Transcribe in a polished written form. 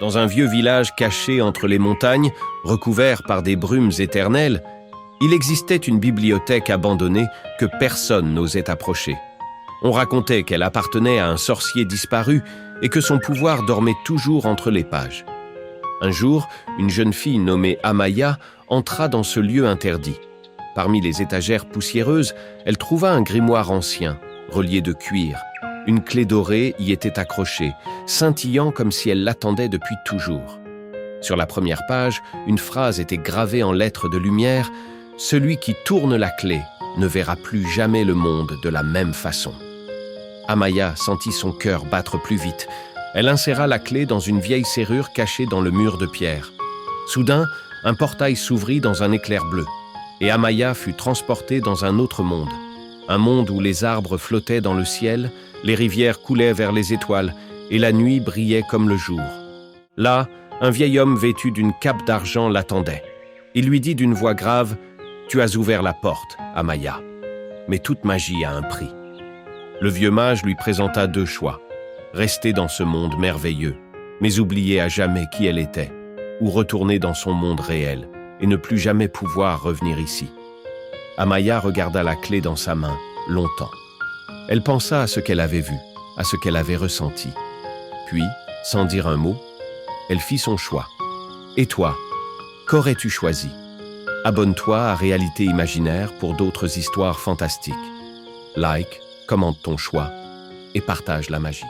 Dans un vieux village caché entre les montagnes, recouvert par des brumes éternelles, il existait une bibliothèque abandonnée que personne n'osait approcher. On racontait qu'elle appartenait à un sorcier disparu et que son pouvoir dormait toujours entre les pages. Un jour, une jeune fille nommée Amaya entra dans ce lieu interdit. Parmi les étagères poussiéreuses, elle trouva un grimoire ancien, relié de cuir. Une clé dorée y était accrochée, scintillant comme si elle l'attendait depuis toujours. Sur la première page, une phrase était gravée en lettres de lumière « Celui qui tourne la clé ne verra plus jamais le monde de la même façon ». Amaya sentit son cœur battre plus vite. Elle inséra la clé dans une vieille serrure cachée dans le mur de pierre. Soudain, un portail s'ouvrit dans un éclair bleu, et Amaya fut transportée dans un autre monde. Un monde où les arbres flottaient dans le ciel, les rivières coulaient vers les étoiles, et la nuit brillait comme le jour. Là, un vieil homme vêtu d'une cape d'argent l'attendait. Il lui dit d'une voix grave « Tu as ouvert la porte, Amaya. Mais toute magie a un prix. » Le vieux mage lui présenta deux choix. Rester dans ce monde merveilleux, mais oublier à jamais qui elle était, ou retourner dans son monde réel et ne plus jamais pouvoir revenir ici. Amaya regarda la clé dans sa main, longtemps. Elle pensa à ce qu'elle avait vu, à ce qu'elle avait ressenti. Puis, sans dire un mot, elle fit son choix. Et toi, qu'aurais-tu choisi? Abonne-toi à Réalité Imaginaire pour d'autres histoires fantastiques. Like, commente ton choix et partage la magie.